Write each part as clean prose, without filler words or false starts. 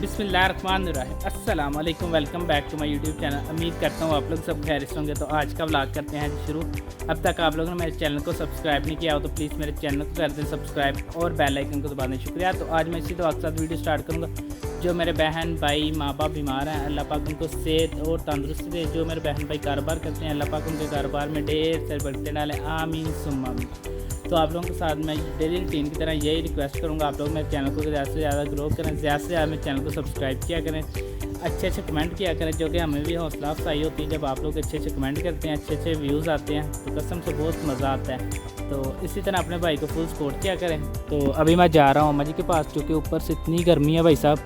बिस्मिल्लाहिर्रहमानिर्रहीम अस्सलाम वालेकुम। Welcome back to my YouTube channel. उम्मीद करता हूँ आप लोग सब खैरियत होंगे। तो आज का व्लॉग करते हैं शुरू। अब तक आप लोगों ने मेरे चैनल को सब्सक्राइब नहीं किया हो तो प्लीज़ मेरे चैनल को कर दें सब्सक्राइब और बेल आइकन को दबा दें। शुक्रिया। तो आज मैं इसी दुआ के साथ वीडियो स्टार्ट करूँगा। जो मेरे बहन भाई माँ बाप बीमार हैं, अल्लाह पाक उनको सेहत और तंदुरुस्ती दे। जो मेरे बहन भाई कारोबार करते हैं, अल्लाह पाक उनके कारोबार में ढेर सारे बरकतें डालें, आमीन सुम्मा आमीन। तो आप लोगों के साथ मैं डेली रूटीन की तरह यही रिक्वेस्ट करूँगा, आप लोग मेरे चैनल को ज़्यादा से ज़्यादा ग्रो करें, ज़्यादा से ज़्यादा मेरे चैनल को सब्सक्राइब किया करें, अच्छे अच्छे कमेंट किया करें, जो कि हमें भी हौसला अफजाई होती है। जब आप लोग अच्छे अच्छे कमेंट करते हैं, अच्छे अच्छे व्यूज़ आते हैं तो कसम से बहुत मज़ा आता है। तो इसी तरह अपने भाई को फुल सपोर्ट किया करें। तो अभी मैं जा रहा हूँ अम्मा जी के पास, क्योंकि ऊपर से इतनी गर्मी है भाई साहब।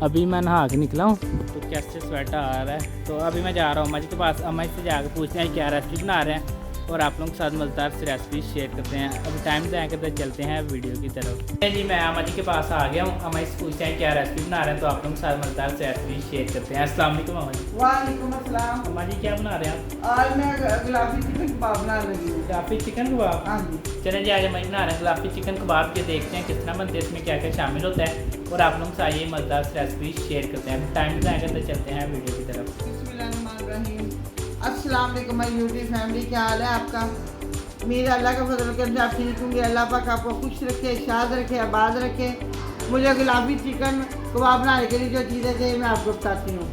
अभी मैं नहा के निकला हूँ तो कैसे स्वेटर आ रहा है। तो अभी मैं जा रहा हूँ अम्मा जी के पास। अम्मा जी से जाकर पूछते हैं क्या रेसिपी बना रहे हैं और आप लोगों के साथ मज़ेदार से रेसिपी शेयर करते हैं। अभी टाइम ज़ाया करते चलते हैं वीडियो की तरफ। जी मैं अम्मा जी के पास आ गया हूँ। अम्मा जी से पूछते हैं क्या रेसिपी बना रहे हैं, तो आप लोगों के साथ मज़ेदार से रेसिपी शेयर करते हैं। अस्सलाम वालेकुम अम्मा जी। वालेकुम अस्सलाम। अम्मा जी क्या बना रहे हैं आप? आज मैं गुलाबी चिकन कबाब बना रही हूँ। गुलाबी चिकन कबाब? हाँ जी। चले जी आज हम बना रहे हैं गुलाबी चिकन कबाब। ये देखते हैं किस तरह बनते हैं, इसमें क्या क्या शामिल होता है और आप लोगों के साथ ये मज़ेदार से रेसिपी शेयर करते हैं। अभी टाइम ज़ाया करते चलते हैं वीडियो की तरफ। बिस्मिल्लाहिर्रहमानिर्रहीम। अस्सलाम वालेकुम माय यूट्यूब फैमिली, क्या हाल है आपका? मेरा अल्लाह का फजल करके आप ठीक होंगे। अल्लाह पाक आपको खुश रखे, शाद रखे, आबाद रखे। मुझे गुलाबी चिकन कबाब बनाने के लिए जो चीज़ें चाहिए मैं आपको बताती हूँ।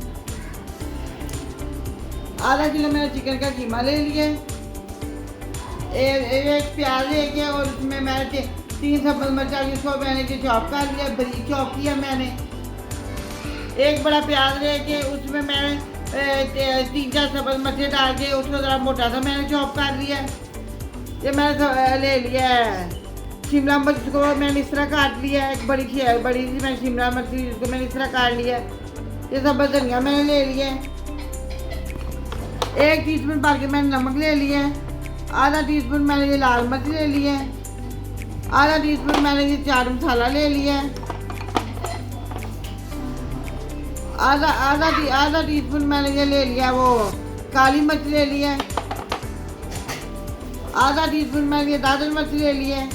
आधा किलो मैंने चिकन का कीमा ले लिया, एक प्याज लेके और उसमें मैंने 3 सब्ज़ मिर्चा जिसको मैंने चॉप कर लिया, बरीक चॉप किया मैंने। एक बड़ा प्याज लेके उसमें मैंने 3-4 सब्ज़ मिर्चें डाल के उसको ज़रा मोटा सा मैंने चॉप कर लिया। ये मैंने ले लिया है शिमला मिर्च को मैंने इस तरह काट लिया है, एक बड़ी सी मैंने शिमला मिर्च जिसको मैंने इस तरह काट लिया। ये सब धनिया मैंने ले लिया है। 1 टीस्पून भर के मैंने नमक ले लिया है। आधा टीस्पून मैंने ये लाल मिर्च ले लिया है। आधा टीस्पून मैंने ये चाट मसाला ले लिया है। आधा टीस्पून मैंने ये ले लिया वो काली मिर्च ले लिया है। आधा टीस्पून मैंने ये दादर मिर्च ले लिया है।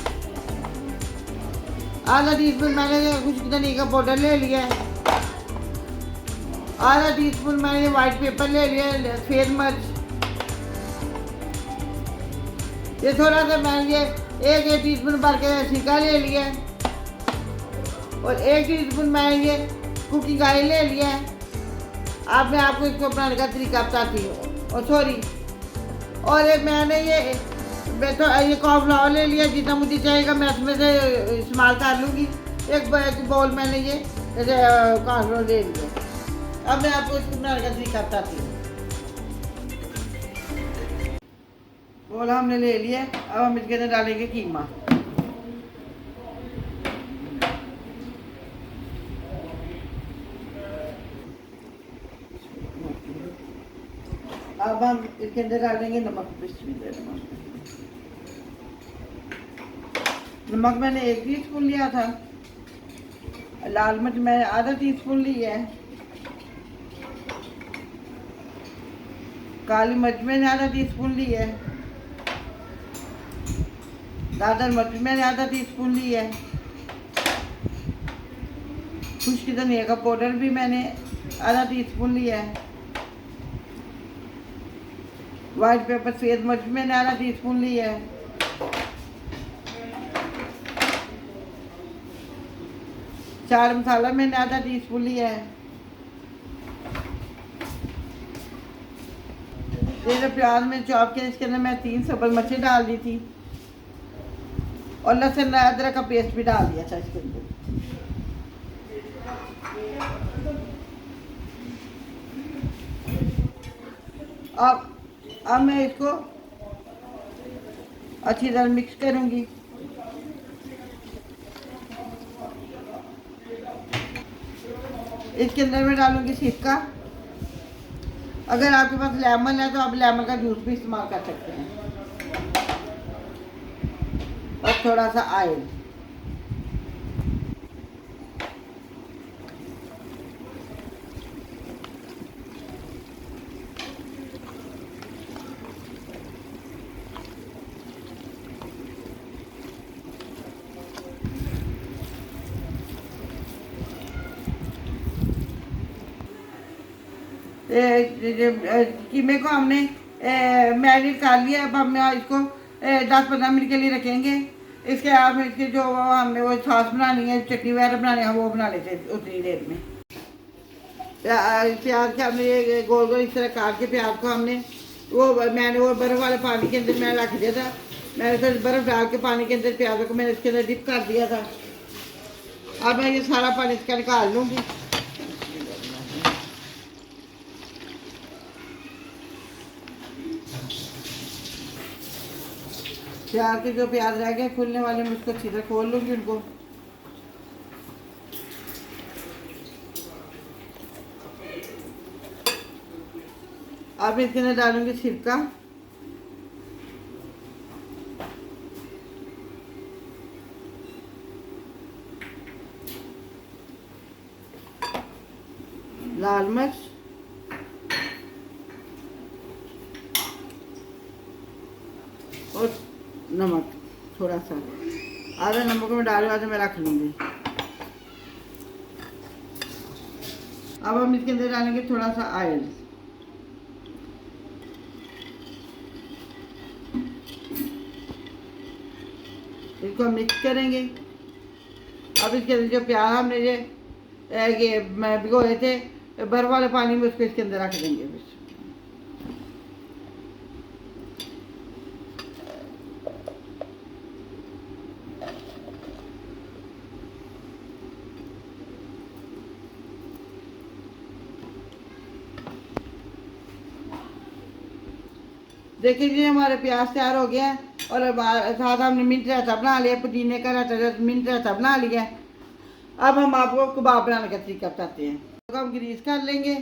आधा टीस्पून मैंने ये खुश्क धनिया का पाउडर ले लिया है। आधा टीस्पून मैंने ये वाइट पेपर ले लिया है, सफ़ेद मिर्च। ये थोड़ा सा मैंने ये एक टीस्पून भर के सिरका ले लिया है और 1 टीस्पून मैंने ये कुकिंग ऑयल ले लिया है। अब मैं आपको इसको बनाने का तरीका बताती हूँ। और सॉरी, और मैंने ये कॉर्नफ्लावर ले लिया, जितना मुझे चाहिएगा मैं उसमें से इस्तेमाल कर लूँगी। एक बाउल मैंने ये कॉर्नफ्लावर ले लिया। अब मैं आपको इसको बनाने का तरीका बताती हूँ। बोल हमने ले लिया, अब हम इसके अंदर डालेंगे कीमा। अब हम इसके अंदर डालेंगे नमक। नमक मैंने 1 टीस्पून लिया था। लाल मिर्च मैंने आधा टीस्पून लिया है। काली मिर्च मैंने आधा टीस्पून लिया है। दादर मिर्च मैंने आधा टीस्पून लिया है। खुश्क धनिया का पाउडर भी मैंने आधा टीस्पून लिया है। वाइट पेपर सफ़ेद मिर्च मैंने आधा टीस्पून लिया है। चाट मसाला मैंने आधा टीस्पून लिया है। ये जो प्याज में चॉप किया इसके अंदर मैं 3 सब्ज़ मिर्चें डाल दी थी और लहसुन अदरक का पेस्ट भी डाल दिया था इसके अंदर। अब मैं इसको अच्छी तरह मिक्स करूँगी। इसके अंदर मैं डालूँगी सिरका। अगर आपके पास लेमन है तो आप लेमन का जूस भी इस्तेमाल कर सकते हैं। और थोड़ा सा ऑयल। कीमे को हमने मैरिनेट कर लिया। अब हम इसको 10-15 मिनट के लिए रखेंगे। इसके आप इसके जो हमने वो सॉस बनानी है, चटनी वगैरह बनानी है, वो बना लेते हैं उतनी देर में। प्याज के हमने ये गोल गोल इस तरह काट के प्याज को हमने मैंने वो बर्फ़ वाले पानी के अंदर मैंने रख दिया था। मैंने तो बर्फ़ डाल के पानी के अंदर प्याजों को मैंने इसके अंदर डिप कर दिया था। अब मैं ये सारा पानी इसका निकाल लूँगी। प्याज के जो प्याज रह गए खुलने वाले, मैं उसको अच्छी तरह खोल लूँगी उनको। अब इसके अंदर डालूंगी सिरका, लाल मिर्च, और नमक थोड़ा सा। आधा नमक में डाल आधा मैं रख लूँगी। अब हम इसके अंदर डालेंगे थोड़ा सा ऑयल। इसको मिक्स करेंगे। अब इसके अंदर जो प्याज हमने ये भिगोए थे बर्फ वाले पानी में, उसको इसके अंदर रख देंगे। देखिए जी हमारे प्याज तैयार हो गया है। और साथ हमने मिंट रायता बना लिया, पुदीने का रायता, मिंट रायता बना लिया है। अब हम आपको कबाब बनाने का तरीका बताते हैं। तो हम ग्रीस कर लेंगे।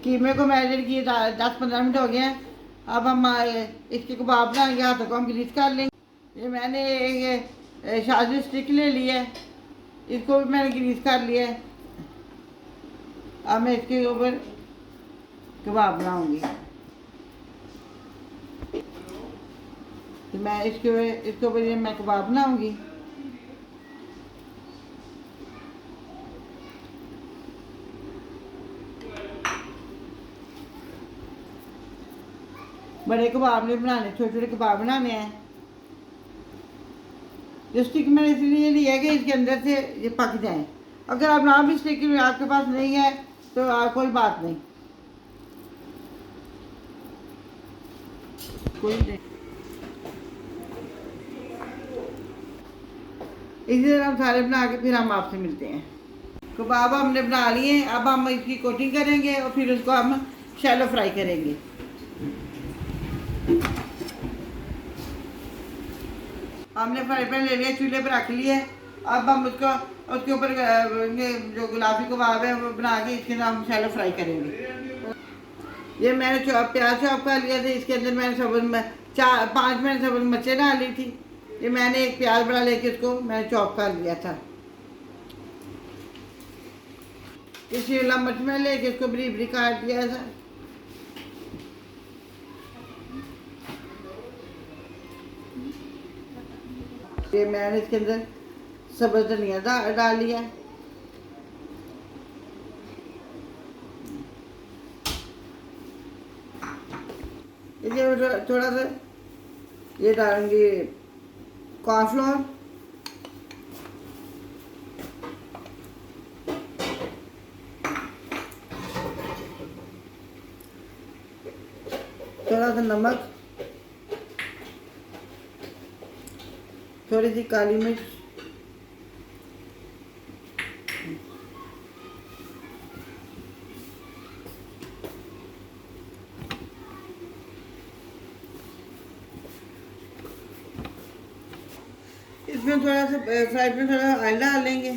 कीमे को मैरिनेट किए 10-15 मिनट हो गए हैं। अब हम इसके कबाब बनाएंगे। हाथों को हम ग्रीस कर लेंगे। ये मैंने एक शादी स्टिक ले ली है, इसको भी मैंने ग्रीस कर लिया है। अब मैं इसके ऊपर कबाब बनाऊंगी। तो मैं इसके ऊपर ये मैं कबाब बनाऊंगी। बड़े कबाब नहीं बनाने, छोटे छोटे कबाब बनाने हैं। जो स्टिक मैंने इसलिए लिया है कि इसके अंदर से ये पक जाए। अगर आप ना भी स्टिक आपके पास नहीं है तो कोई बात नहीं, कोई नहीं। इसी तरह हम सारे बना के फिर हम आपसे मिलते हैं। कबाब हमने बना लिए। अब हम इसकी कोटिंग करेंगे और फिर उसको हम शैलो फ्राई करेंगे। हमने फ्राई पैन ले लिया, चूल्हे पर रख लिया। अब हम उसके ऊपर जो गुलाबी कबाब है वो बना के इसके अंदर हम शैलो फ्राई करेंगे। ये मैंने प्याज चॉप कर लिया था। इसके अंदर मैंने 5 मैंने सबज मिर्चें डाली थी। ये मैंने एक प्याज बड़ा लेके उसको मैंने चॉप कर लिया था। ये शिमला मिर्च में लेके इसको बरीक बरीक काट दिया था। ये मैंने इसके अंदर सब्ज़ धनिया डाल लिया। ये थोड़ा सा ये डालेंगे कॉर्नफ्लोर, थोड़ा सा नमक, थोड़ी सी काली मिर्च, इसमें थोड़ा सा फ्राई में थोड़ा ऑयल डाल लेंगे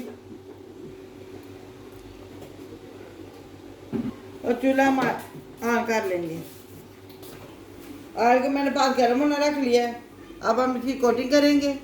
और चूल्हा ऑन कर लेंगे। ऑयल को मैंने पास गर्म होना रख लिया है। अब हम इसकी कोटिंग करेंगे।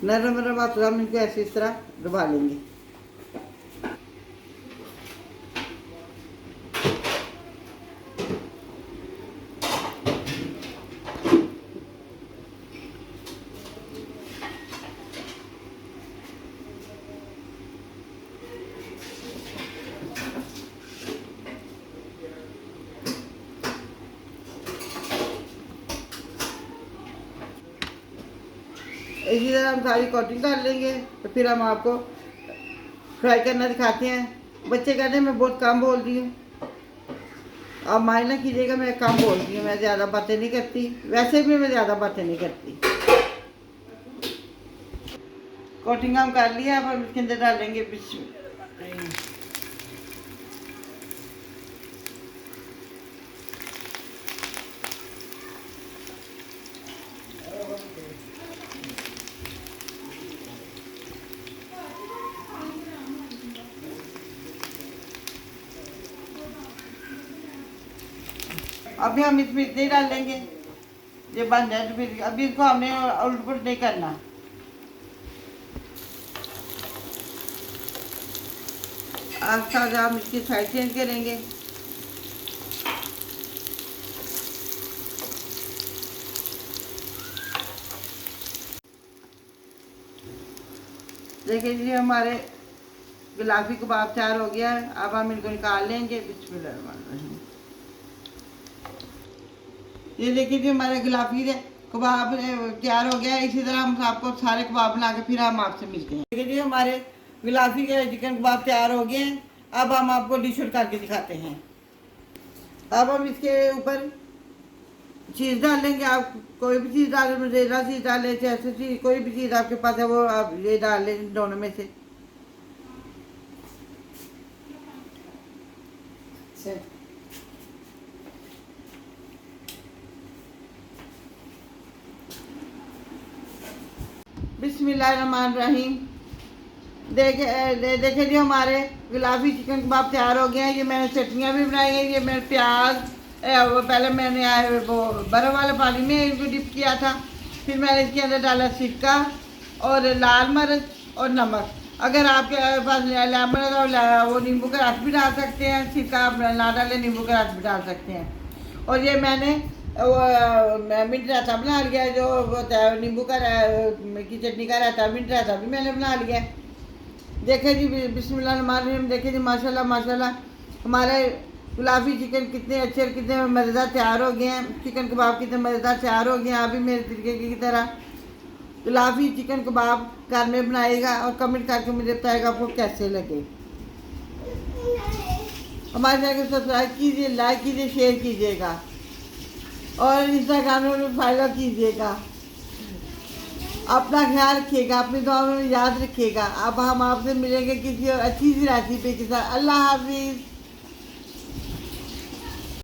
नरम नरम हाथों हम इनको ऐसे इस तरह दबा लेंगे। इसी तरह हम सारी कोटिंग कर लेंगे, तो फिर हम आपको फ्राई करना दिखाते हैं। बच्चे कहते हैं मैं बहुत कम बोल रही हूँ, आप माइंड ना कीजिएगा, मैं कम बोल रही हूँ, मैं ज़्यादा बातें नहीं करती, वैसे भी मैं ज़्यादा बातें नहीं करती। कोटिंग हम कर लिया, अब हम इसके अंदर डालेंगे बिस्मिल्लाह। अभी हम इसमें इतने ही डाल लेंगे, ये बन जाए तो फिर अभी इसको हमने उलट पुलट नहीं करना। आस्ता आस्ता हम इसकी साइड चेंज करेंगे। देखिए जी हमारे गुलाबी कबाब तैयार हो गया है। अब हम इनको निकाल लेंगे। बिस्मिल्लाह। ये देखिए जी हमारे गुलाबी कबाब तैयार हो गया है। इसी तरह हम आपको सारे कबाब बना के फिर हम आपसे मिलते हैं। देखिए जी हमारे गुलाबी के चिकन कबाब तैयार हो गए हैं। अब हम आपको डिश आउट करके दिखाते हैं। अब हम इसके ऊपर चीज़ डालेंगे। आप कोई भी चीज़ डालें, मजेदार चीज़ डालें, जैसे चीज़ कोई भी चीज़ आपके पास है वो आप ये डाल लें दोनों में से। बिस्मिल्लाहिर्रहमानिर्रहीम। देखे जी हमारे गुलाबी चिकन कबाब तैयार हो गए हैं। ये मैंने चटनियाँ भी बनाई हैं। ये मैंने प्याज वो पहले मैंने वो बर्फ़ वाले पानी में इनको डिप किया था, फिर मैंने इसके अंदर डाला सिरका और लाल मिर्च और नमक। अगर आपके पास लेमन है तो वो नींबू का रस भी डाल सकते हैं, सिरका आप ना डालें, नींबू का रस भी डाल सकते हैं। और ये मैंने वो मिंट रायता बना लिया है, जो होता है नींबू का की चटनी का रायता, मिंट रायता भी मैंने बना लिया है। देखे जी बिस्मिल्लाहिर्रहमानिर्रहीम। देखे जी माशाल्लाह माशाल्लाह हमारे गुलाबी चिकन कितने अच्छे और कितने मज़ेदार तैयार हो गए हैं। चिकन कबाब कितने मज़ेदार तैयार हो गए हैं। आप भी मेरे तरीके की तरह गुलाबी चिकन कबाब घर में बनाएगा और कमेंट करके मुझे बताएगा आपको कैसे लगे। हमारे चैनल को सब्सक्राइब कीजिए, लाइक कीजिए, शेयर कीजिएगा और इंस्टाग्राम में फॉलो कीजिएगा। अपना ख्याल रखिएगा, अपनी दुआओं में याद रखिएगा। अब हम आपसे मिलेंगे किसी और अच्छी सी रेसिपी के साथ। अल्लाह हाफिज़।